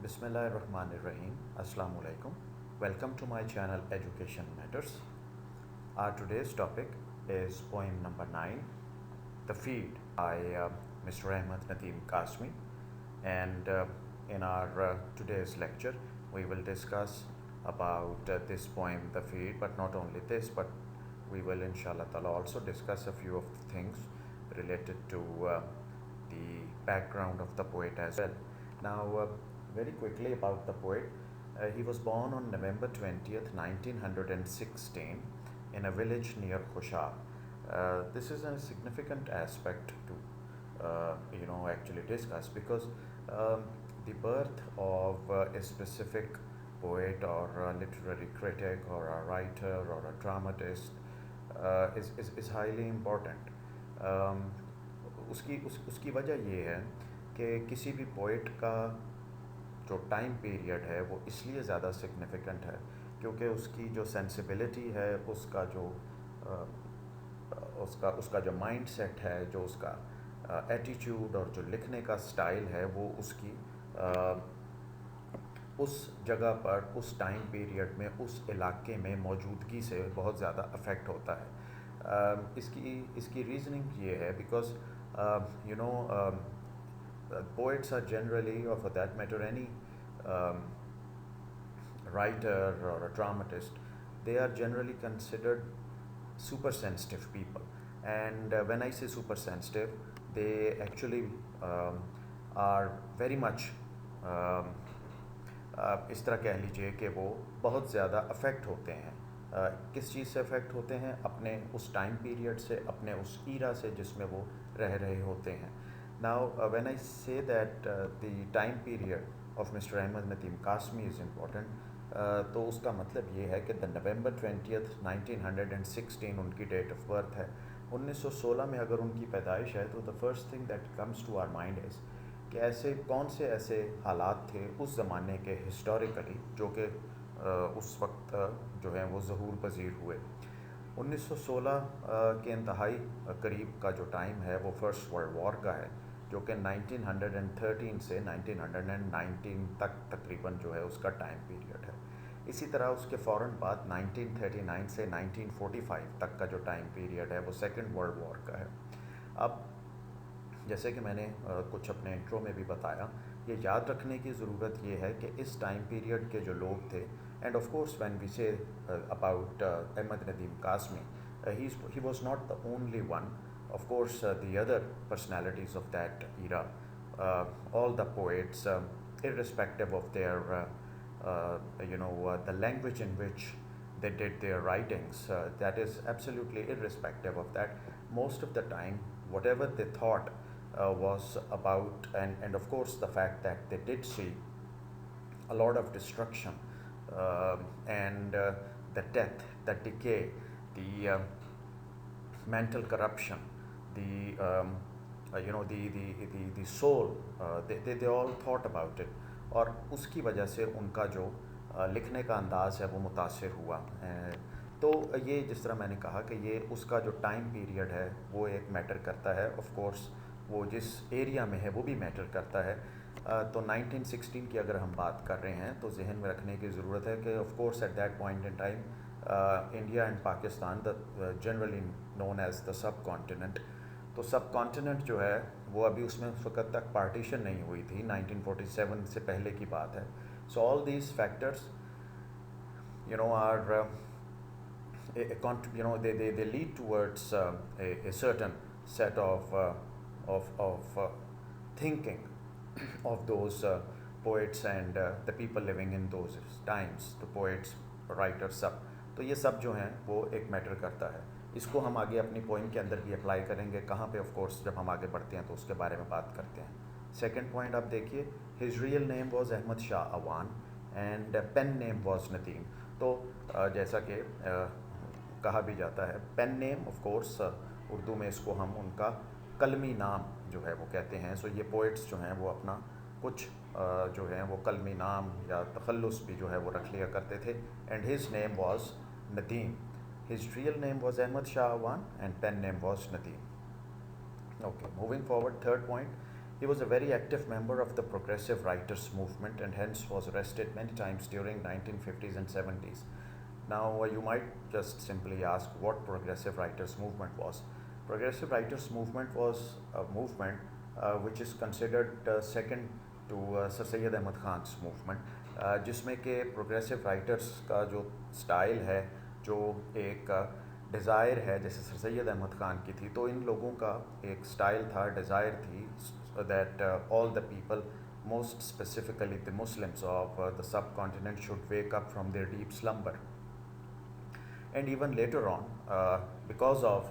Bismillahirrahmanirrahim. Assalamu alaikum. Welcome to my channel Education Matters. Our today's topic is poem number 9, The Feed by Mr. Ahmad Nadeem Qasmi. And in our today's lecture, we will discuss about this poem, The Feed, but not only this, but we will inshallah ta'ala also discuss a few of the things related to the background of the poet as well. Now, very quickly about the poet. He was born on November 20th, 1916 in a village near Khushab. This is a significant aspect to actually discuss because the birth of a specific poet or a literary critic or a writer or a dramatist is highly important. उसकी वजह ये है कि किसी भी poet का जो time period है वो इसलिए ज़्यादा सिग्निफिकेंट है क्योंकि उसकी जो सेंसिबिलिटी है, उसका जो माइंड सेट है, जो उसका एटीट्यूड और जो लिखने का स्टाइल है, वो उसकी उस जगह पर, उस टाइम पीरियड में, उस इलाके में मौजूदगी से बहुत ज़्यादा अफेक्ट होता है. इसकी रीज़निंग ये है because poets are generally, or for that matter any writer or a dramatist, they are generally considered super sensitive people. And when I say super sensitive, they actually are very much इस तरह कह लीजिए कि वो बहुत ज़्यादा affect होते हैं. किस चीज़ से अफेक्ट होते हैं? अपने उस टाइम पीरियड से, अपने उस ईरा से जिसमें वो रह रहे होते हैं. Now, when I say that the time period of Mr. Ahmad Nadeem Qasmi is important, तो उसका मतलब ये है कि November 20th, 1916 उनकी डेट ऑफ बर्थ है. 1916 में अगर उनकी पैदाइश है तो the first thing that comes to our mind is कि कौन से ऐसे हालात थे उस ज़माने के हिस्टोरिकली जो कि उस वक्त जो है वो ज़हूर पजीर हुए. 1916 के इंतहाई करीब का जो टाइम है वो फर्स्ट वर्ल्ड वॉर का है, जो कि 1913 से 1919 तक तकरीबन जो है उसका टाइम पीरियड है. इसी तरह उसके फ़ौरन बाद 1939 से 1945 तक का जो टाइम पीरियड है वो सेकेंड वर्ल्ड वॉर का है. अब जैसे कि मैंने कुछ अपने इंट्रो में भी बताया, ये याद रखने की ज़रूरत ये है कि इस टाइम पीरियड के जो लोग थे, and of course when we say about Ahmad Nadeem Qasmi, he was not the only one. Of course, the other personalities of that era, all the poets, irrespective of their, the language in which they did their writings, that is absolutely irrespective of that. Most of the time, whatever they thought was about, and of course the fact that they did see a lot of destruction and the death, the decay, the mental corruption, the soul, they all thought about it. और उसकी वजह से उनका जो लिखने का अंदाज़ है वो मुतासिर हुआ. तो ये जिस तरह मैंने कहा कि ये उसका जो टाइम पीरियड है वो एक मैटर करता है. ऑफ कोर्स वो जिस एरिया में है वो भी मैटर करता है. तो 1916 की अगर हम बात कर रहे हैं तो जहन में रखने की ज़रूरत है कि of course at that point in time India and Pakistan generally known as the subcontinent. तो सब कॉन्टिनेंट जो है वो अभी उसमें उस वक्त तक पार्टीशन नहीं हुई थी. 1947 से पहले की बात है. So all these factors are they lead towards a certain set of thinking of those poets and the people living in those times, the poets, writers, सब. तो ये सब जो हैं वो एक मैटर करता है. इसको हम आगे अपनी पोइम के अंदर भी अप्लाई करेंगे. कहाँ पे? ऑफ कोर्स जब हम आगे बढ़ते हैं तो उसके बारे में बात करते हैं. सेकंड पॉइंट आप देखिए, his real name was Ahmad Shah Awan and pen name was Nadeem. तो जैसा कि कहा भी जाता है, pen name of course Urdu में इसको हम उनका कलमी नाम जो है वो कहते हैं. सो ये पोइट्स जो हैं वो अपना कुछ जो हैं वो कलमी नाम या तखल्लुस भी जो है वो रख लिया करते थे. And his name was Nadeem. His real name was Ahmad Shah Awan and pen name was Nadeem. Okay, moving forward, third point, He was a very active member of the progressive writers movement and hence was arrested many times during 1950s and 70s. Now, you might just simply ask what progressive writers movement was. Progressive writers movement was a movement which is considered second to Sir Syed Ahmad Khan's movement, जिसमें के progressive writers का जो style है, जो एक desire है, जैसे sir Syed Ahmad Khan की थी, तो इन लोगों का एक स्टाइल था, डिज़ायर थी, that all the people, most specifically the Muslims of the subcontinent, should wake up from their deep slumber. And even later on, because of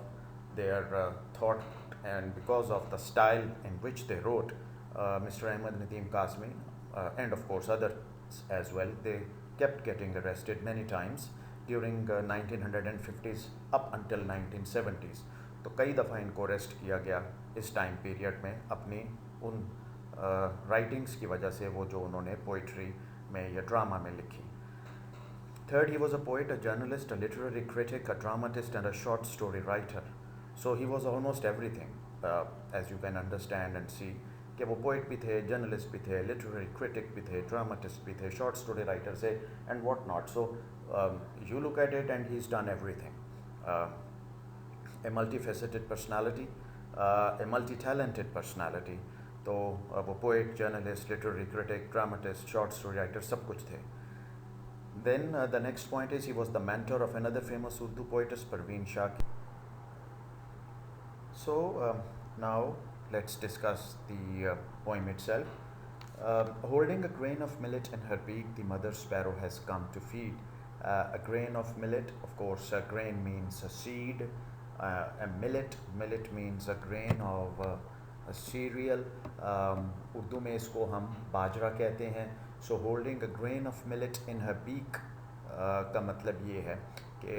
their thought and because of the style in which they wrote, Mr. Ahmad Nadeem Qasmi and of course others as well, they kept getting arrested many times during 1950s up until 1970s. तो कई दफ़ा इनको arrest किया गया इस time period में अपनी उन राइटिंग्स की वजह से, वो जो उन्होंने पोइट्री में या ड्रामा में लिखी. Third, he was a poet, a journalist, a literary critic, a dramatist and a short story writer. So he was almost everything, as you can understand and see. कि वो पोइट भी थे, journalist भी थे, literary critic भी थे, dramatist भी थे, शॉर्ट स्टोरी राइटर से and what not. So you look at it and he is done everything. A multi faceted personality, a multi talented personality. तो वो poet, journalist, literary critic, dramatist, short story writer सब कुछ थे. Then the next point is he was the mentor of another famous Urdu poetess, Parveen Shaki. So now let's discuss the poem itself. Holding a grain of millet in her beak, the mother sparrow has come to feed. A grain of millet, of course, a grain means a seed. A millet means a grain of a cereal. Urdu में इसको हम बाजरा कहते हैं. So holding a grain of millet in her beak का मतलब ये है कि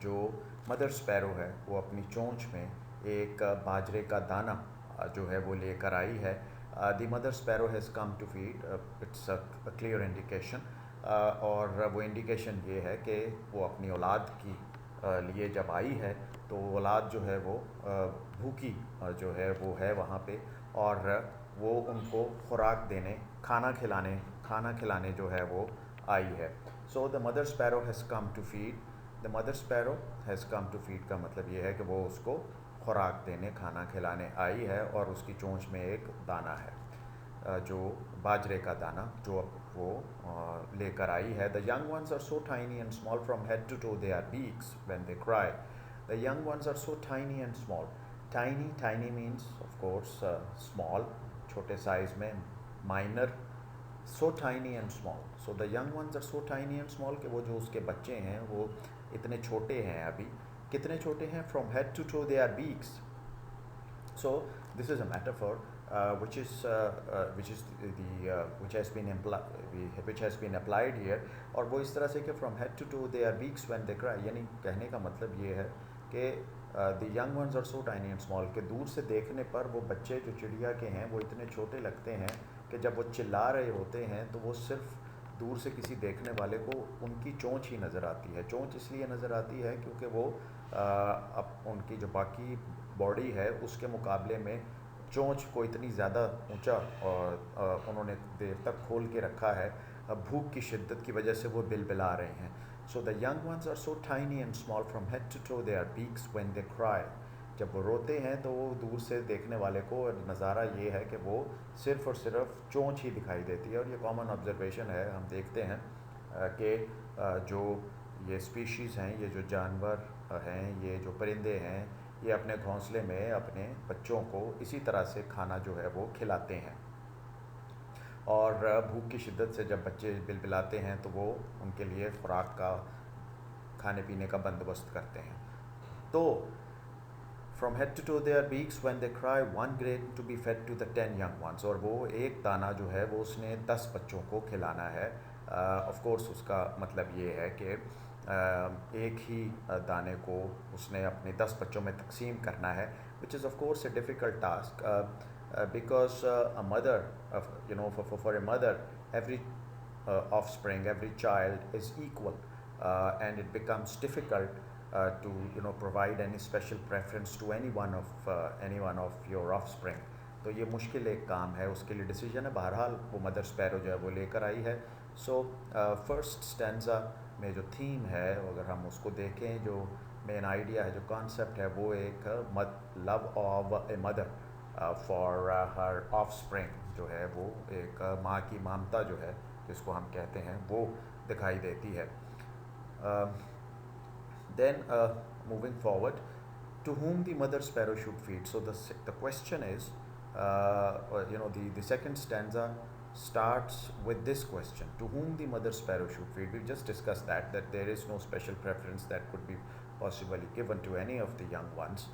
जो मदर स्पैरो है वो अपनी चोंच में एक बाजरे का दाना जो है वो लेकर आई है. The mother sparrow has come to feed, it's a clear indication. और वो इंडिकेशन ये है कि वो अपनी औलाद की लिए जब आई है तो औलाद जो है वो भूखी जो है वो है वहाँ पे, और वो उनको खुराक देने, खाना खिलाने जो है वो आई है. So the mother sparrow has come to feed. The mother sparrow has come to feed का मतलब ये है कि वो उसको खुराक देने, खाना खिलाने आई है और उसकी चोंच में एक दाना है, जो बाजरे का दाना जो वो लेकर आई है. The young ones are so tiny and small from head to toe they are beaks when they cry. The young ones are so tiny and small. Tiny means of course small, छोटे size में, minor. So tiny and small. So the young ones are so tiny and small, कि वो जो उसके बच्चे हैं वो इतने छोटे हैं. अभी कितने छोटे हैं? From head to toe they are beaks. So this is a metaphor which has been applied here. और वो इस तरह से कि from head to toe they are beaks when they cry, यानी कहने का मतलब ये है कि the young ones are so tiny and small, कि दूर से देखने पर वो बच्चे जो चिड़िया के हैं वो इतने छोटे लगते हैं कि जब वो चिल्ला रहे होते हैं तो वो सिर्फ दूर से किसी देखने वाले को उनकी चोंच ही नज़र आती है. चोंच इसलिए नज़र आती है क्योंकि वो अब उनकी जो बाकी बॉडी है उसके मुकाबले में चोंच को इतनी ज़्यादा ऊंचा और उन्होंने देर तक खोल के रखा है. भूख की शिद्दत की वजह से वो बिलबिला रहे हैं. So the young ones are so tiny and small from head to toe they are beaks when they cry. जब वो रोते हैं तो वो दूर से देखने वाले को नज़ारा ये है कि वो सिर्फ़ और सिर्फ चोंच ही दिखाई देती है. और ये कॉमन ऑब्जर्वेशन है, हम देखते हैं कि जो ये स्पीशीज़ हैं, ये जो जानवर हैं, ये जो परिंदे हैं, ये अपने घोंसले में अपने बच्चों को इसी तरह से खाना जो है वो खिलाते हैं. और भूख की शिद्दत से जब बच्चे बिलबिलाते हैं तो वो उनके लिए खुराक का, खाने पीने का बंदोबस्त करते हैं. तो from head to toe they are beaks when they cry, one grain to be fed to the 10 young ones. और वो एक दाना जो है वो उसने 10 बच्चों को खिलाना है. ऑफ कोर्स उसका मतलब ये है कि एक ही दाने को उसने अपने 10 बच्चों में तकसीम करना है, which is of course A difficult task, because a mother, you know, for a mother, every offspring, every child is equal, and it becomes difficult to provide any special preference to any one of your offspring. तो ये मुश्किल एक काम है, उसके लिए decision है। बहरहाल वो मदर स्पैरो जो है वो लेकर आई है। सो फर्स्ट स्टैंजा में जो थीम है, अगर हम उसको देखें, जो मेन आइडिया है, जो कॉन्सेप्ट है, वो एक love of a mother for her offspring जो है, वो एक माँ की ममता जो है, जिसको हम कहते हैं, वो दिखाई देती है। Then moving forward, to whom the mother sparrow should feed. So the question is, the second stanza starts with this question: to whom the mother sparrow should feed. We just discussed that there is no special preference that could be possibly given to any of the young ones.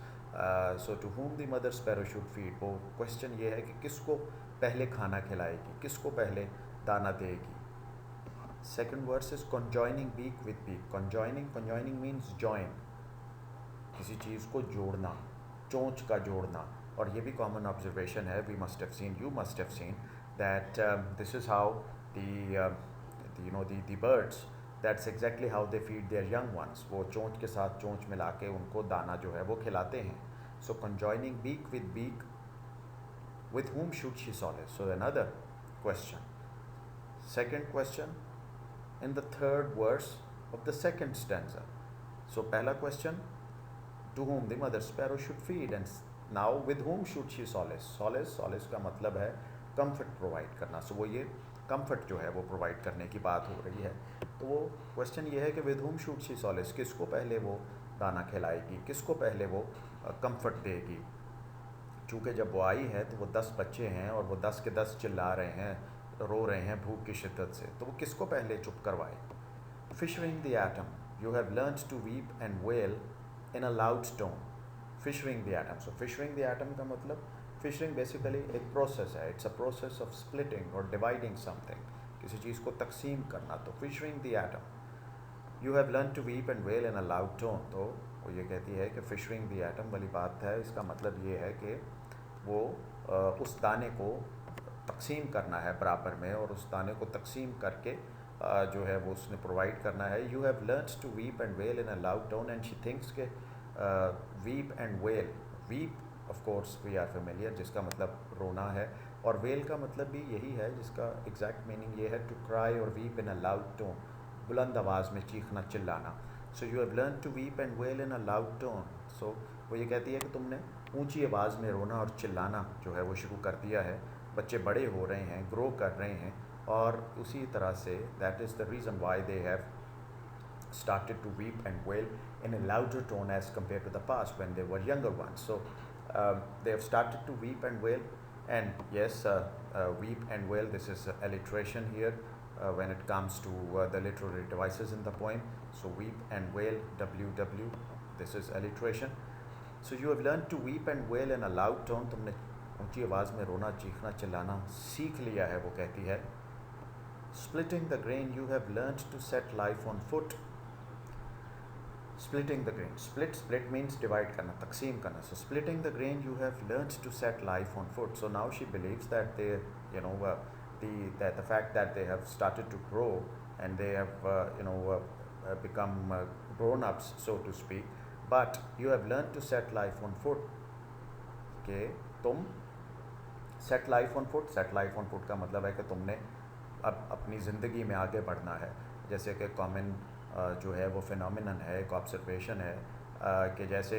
So to whom the mother sparrow should feed, वो question ये है कि किसको पहले खाना खिलाएगी, किसको पहले दाना देगी। Second verse is conjoining beak with beak. Conjoining means join, किसी चीज़ को जोड़ना, चोंच का जोड़ना। और ये भी कॉमन ऑब्जर्वेशन है, we must have seen, you must have seen that this is how the birds, that's exactly how they feed their young ones. वो चोंच के साथ चोंच मिला के उनको दाना जो है वो खिलाते हैं। सो conjoining beak with beak, with whom should she solace? So another question. Second question in the third verse of the second stanza. So पहला question, to whom the mother sparrow should feed, and now with whom should she solace. Solace का मतलब है comfort provide करना। So वो ये comfort जो है वो provide करने की बात हो रही है। तो वो question ये है कि with whom should she solace, किसको पहले वो दाना खिलाएगी, किसको पहले वो comfort देगी। चूँकि जब वो आई है तो वो 10 बच्चे हैं और वो 10 के 10 चिल्ला रहे हैं, रो रहे हैं भूख की शिद्दत से, तो वो किसको पहले चुप करवाए। Fissuring the atom, you have learned to weep and wail in a loud tone. Fissuring the atom, so fissuring the atom का मतलब, फिशरिंग बेसिकली एक प्रोसेस है, it's a process of splitting और डिवाइडिंग समथिंग, किसी चीज़ को तकसीम करना। तो fissuring the atom, you have learn to weep and wail in a loud tone. तो वो ये कहती है कि फिशरिंग द एटम वाली बात है, इसका मतलब ये है कि वो उस दाने को तकसीम करना है बराबर में, और उस दाने को तकसीम करके जो है वो उसने प्रोवाइड करना है। You have learn to weep and wail in a loud tone, and she thinks के weep and wail, weep of course we are familiar, जिसका मतलब रोना है, और वेल का मतलब भी यही है, जिसका एग्जैक्ट मीनिंग ये है टू क्राई और weep in a loud tone, बुलंद आवाज़ में चीखना चिल्लाना। So you have learn to weep and wail in a loud tone. So वो ये कहती है कि तुमने ऊंची आवाज़ में रोना और चिल्लाना जो है वो शुरू कर दिया है। बच्चे बड़े हो रहे हैं, ग्रो कर रहे हैं, और उसी तरह say that is the reason why they have started to weep and wail in a louder tone as compared to the past when they were younger ones. So they have started to weep and wail, and yes, weep and wail, this is alliteration here when it comes to the literary devices in the poem. So weep and wail, WW, this is alliteration. So you have learned to weep and wail in a loud tone, तुमने ऊंची आवाज़ में रोना चीखना चिल्लाना सीख लिया है। वो कहती है splitting the grain, you have learned to set life on foot. Splitting the grain, split means divide करना, तकसीम करना। So splitting the grain, you have learned to set life on foot. So now she believes that they, the fact that they have started to grow and they have become grown-ups, so to speak. But you have learned to set life on foot. कि तुम set life on foot, set life on foot का मतलब है कि तुमने अब अपनी ज़िंदगी में आगे बढ़ना है। जैसे कि कॉमन जो है वो फिनोमिनन है, एक ऑब्जर्वेशन है कि जैसे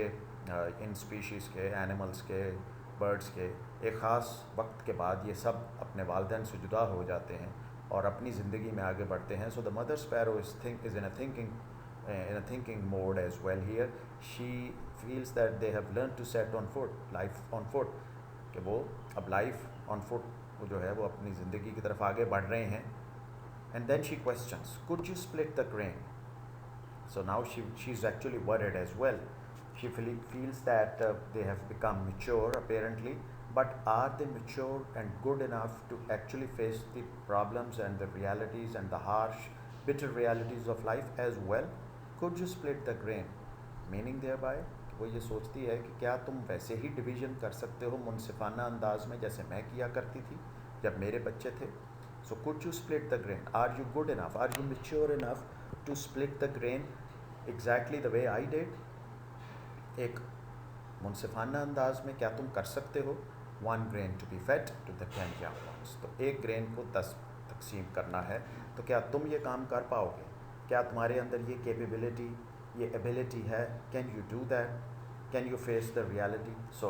इन स्पीशीज़ के, एनिमल्स के, बर्ड्स के, एक ख़ास वक्त के बाद ये सब अपने वालिदैन से जुदा हो जाते हैं और अपनी ज़िंदगी में आगे बढ़ते हैं। So the mother sparrow is in a thinking mode as well here. She feels that they have learn to set on foot, life on foot, कि वो अब लाइफ ऑन फुट जो है वो अपनी ज़िंदगी की तरफ आगे बढ़ रहे हैं। And then she questions, could you split the grain? So now she's actually worried as well. She feels that they have become mature apparently, but are they mature and good enough to actually face the problems and the realities and the harsh, bitter realities of life as well? Could you split the grain? Meaning thereby, वो ये सोचती है कि क्या तुम वैसे ही division कर सकते हो मुनसिफाना अंदाज में जैसे मैं किया करती थी जब मेरे बच्चे थे। So could you split the grain? Are you good enough? Are you mature enough to split the grain exactly the way I did? एक मुनसिफाना अंदाज में क्या तुम कर सकते हो 1 grain to be fed to the 10 young ones. तो एक ग्रेन को 10 तकसीम करना है. तो क्या तुम ये काम कर पाओगे? क्या तुम्हारे अंदर ये कैपेबिलिटी, ये एबिलिटी है? Can you do that? Can you face the reality? So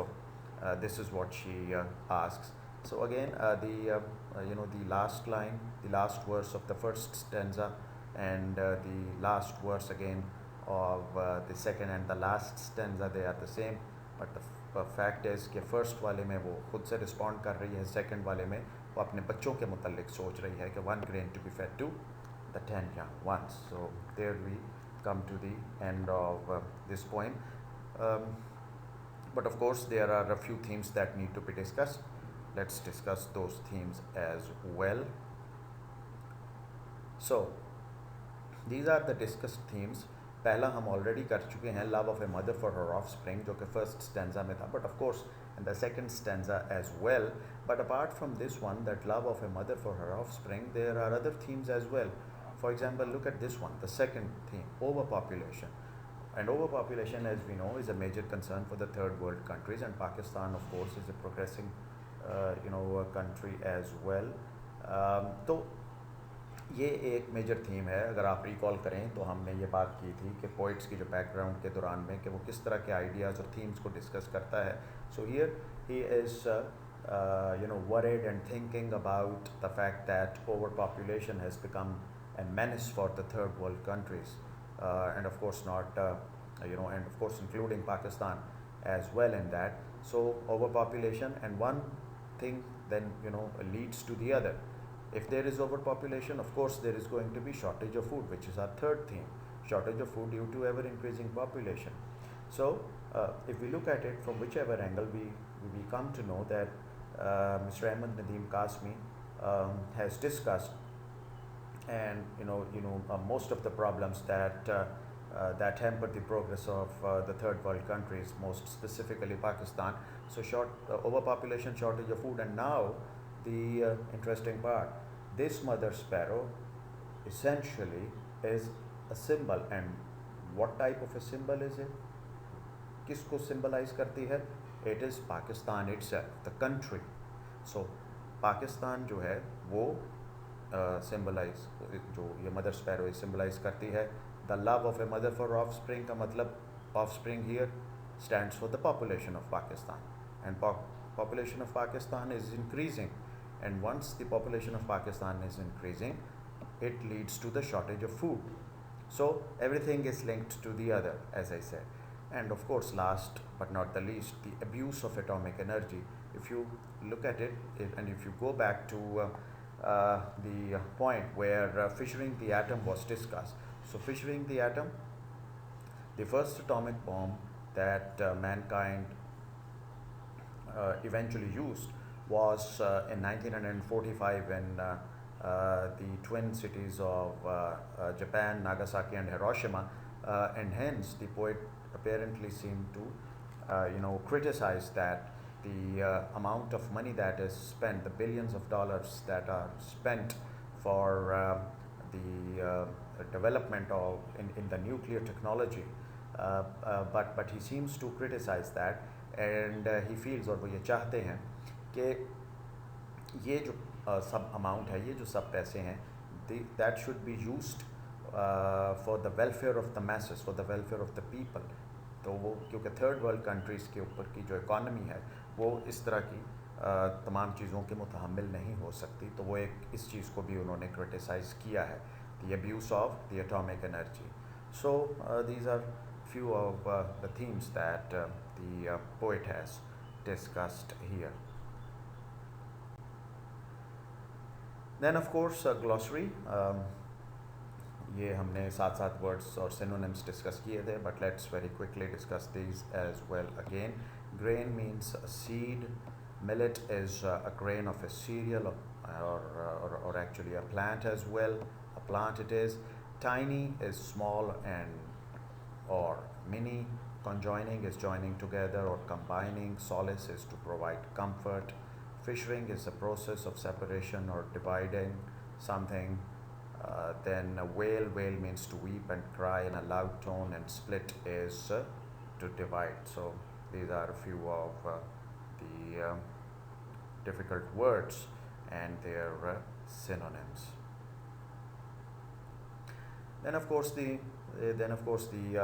this is what she asks. So again, the last line, the last verse of the first stanza, and the last verse again of the second and the last stanza, they are the same. But the fact is कि first वाले में वो खुद से respond कर रही है, second वाले में वो अपने बच्चों के मुतल्लिक सोच रही है कि 1 grain to be fed to the 10 young ones. So there we come to the end of this poem. But of course there are a few themes that need to be discussed. Let's discuss those themes as well. So these are the discussed themes. पहला हम already कर चुके हैं, love of a mother for her offspring, जो कि first stanza में था, but of course in the second stanza as well. But apart from this one, that love of a mother for her offspring, there are other themes as well. For example, look at this one, the second theme, overpopulation. And overpopulation, as we know, is a major concern for the third world countries, and Pakistan, of course, is a progressing, country as well. तो ये एक major theme है. अगर आप recall करें तो हमने ये बात की थी कि पोइट्स की जो बैकग्राउंड के दौरान में कि वो किस तरह के आइडियाज़ और थीम्स को डिस्कस करता है. So here he is worried and thinking about the fact that overpopulation has become a menace for the third world countries. And of course not, and of course including Pakistan as well in that. So overpopulation, and one thing then leads to the other. If there is overpopulation, of course there is going to be shortage of food, which is our third theme, shortage of food due to ever increasing population. So if we look at it from whichever angle, we come to know that Mr. Ahmad Nadeem Qasmi has discussed, and most of the problems that hamper the progress of the third world countries, most specifically Pakistan. So overpopulation, shortage of food, and now the interesting part, this mother sparrow essentially is a symbol. And what type of a symbol is it? किसको symbolize करती है? It is Pakistan itself, the country. So Pakistan जो है वो symbolize, जो ये mother sparrow symbolise करती है. The love of a mother for offspring का मतलब, offspring here stands for the population of Pakistan, and population of Pakistan is increasing, and once the population of Pakistan is increasing it leads to the shortage of food. So everything is linked to the other, as I said. And of course, last but not the least, the abuse of atomic energy. If you look at it, and if you go back to the point where fissuring the atom was discussed. So fissuring the atom, the first atomic bomb that mankind eventually used was in 1945 when the twin cities of Japan, Nagasaki and Hiroshima, and hence the poet apparently seemed to criticize that the amount of money that is spent, the billions of dollars that are spent for the development of in the nuclear technology, but he seems to criticize that, and he feels, और वो ये चाहते हैं कि ये जो सब amount है, ये जो सब पैसे हैं, that should be used for the welfare of the masses, for the welfare of the people. तो वो क्योंकि थर्ड वर्ल्ड कंट्रीज़ के ऊपर की जो इकॉनमी है वो इस तरह की तमाम चीज़ों के मुतहम्मिल नहीं हो सकती, तो वो एक इस चीज़ को भी उन्होंने क्रिटिसाइज़ किया है, the abuse of the atomic energy. So these are few of the themes that the poet has discussed here. Then of course glossary. ये हमने 7 वर्ड्स और synonyms डिस्कस किए थे, but let's very quickly discuss these as well again. Grain means a seed. Millet is a grain of a cereal or actually a plant as well. A plant it is. Tiny is small and or mini. Conjoining is joining together or combining. Solace is to provide comfort. Fissuring is a process of separation or dividing something. Then wail means to weep and cry in a loud tone, and split is to divide. So these are a few of the difficult words and their synonyms. Then of course the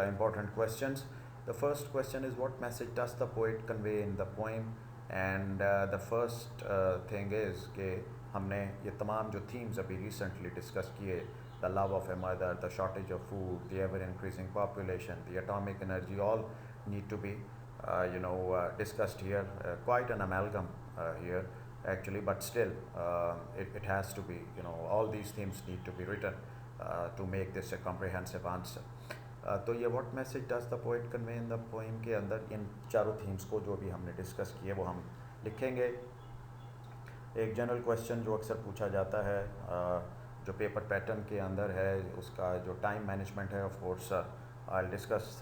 important questions. The first question is, what message does the poet convey in the poem? And the first thing is कि हमने ये तमाम जो themes अभी recently discuss किए, the love of a mother, the shortage of food, the ever increasing population, the atomic energy, all need to be discussed here. Quite an amalgam here actually, but still it has to be, all these themes need to be written to make this a comprehensive answer. तो ये what message does the poet convey in the poem के अंदर इन चारों themes को जो भी हमने discuss किए वो हम लिखेंगे. एक जनरल क्वेश्चन जो अक्सर पूछा जाता है जो पेपर पैटर्न के अंदर है, उसका जो टाइम मैनेजमेंट है, of course I will discuss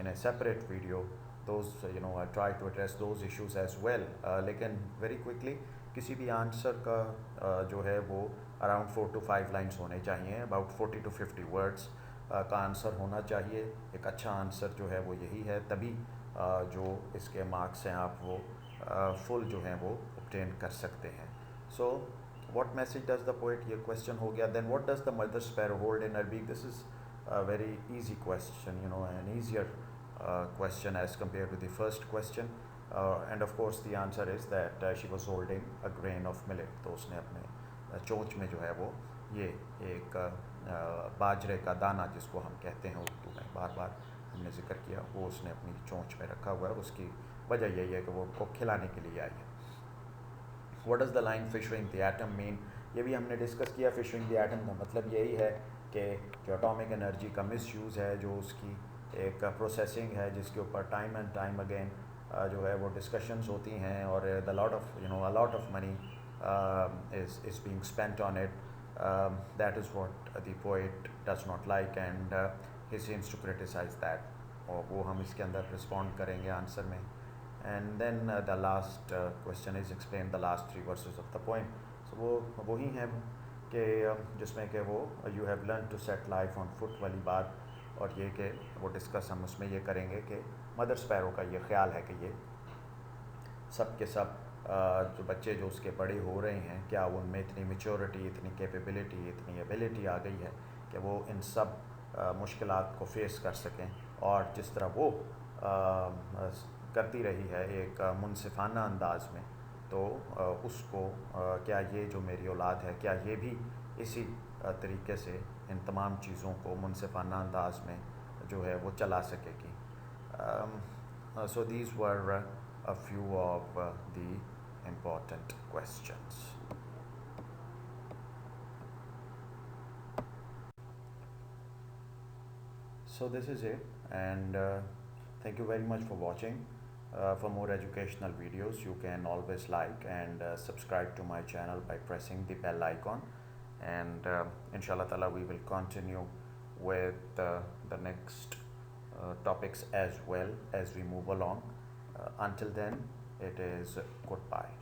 in a separate video those, I try to address those issues as well. लेकिन very quickly किसी भी आंसर का जो है वो अराउंड 4 to 5 लाइन्स होने चाहिए, अबाउट 40 to 50 वर्ड्स का आंसर होना चाहिए. एक अच्छा आंसर जो है वो यही है, तभी जो इसके मार्क्स हैं आप वो फुल जो हैं वो ऑब्टेन कर सकते हैं. So what message does the poet, ये क्वेश्चन हो गया. Then what does the mother sparrow hold in her beak. This is a very easy question, an easier question as compared to the first question. And of course the answer is that she was holding a grain of millet. तो उसने अपने चोंच में जो है वो ये एक बाजरे का दाना जिसको हम कहते हैं उर्दू में, बार बार हमने जिक्र किया, वो उसने अपनी चोंच में रखा हुआ है. उसकी वजह यही है कि वो उसको खिलाने के लिए आई है. What does the line fishing the atom mean? ये भी हमने डिस्कस किया. फिशरिंग द एटम का मतलब यही है कि जो एटॉमिक एनर्जी का मिसयूज़ है, जो उसकी एक प्रोसेसिंग है जिसके ऊपर टाइम एंड टाइम अगेन जो है वो डिस्कशंस होती हैं, और the lot of money is being spent on it. That is what the poet does not like, and he seems to criticize that. और वो हम इसके अंदर रिस्पॉन्ड करेंगे आंसर में. And then the last question is explain the last 3 verses of the poem. So वो वही है कि जिसमें कि वो you have learned to set life on foot वाली बात, और ये कि वो डिस्कस हम उसमें ये करेंगे कि मदर स्पैरो का ये ख्याल है कि ये सब के सब जो बच्चे जो उसके बड़े हो रहे हैं, क्या उनमें इतनी मेच्योरिटी, इतनी कैपेबिलिटी, इतनी एबिलिटी आ गई है कि वो इन सब मुश्किलात को फेस कर सकें, और जिस तरह वो करती रही है एक मुनसिफाना अंदाज में, तो उसको क्या ये जो मेरी औलाद है, क्या ये भी इसी तरीके से इन तमाम चीज़ों को मुनसिफाना अंदाज में जो है वो चला सकेगी. So these were a few of the important questions. So this is it, and thank you very much for watching. For more educational videos, you can always like and subscribe to my channel by pressing the bell icon, and inshallah ta'ala we will continue with the next topics as well as we move along. Until then, it is goodbye.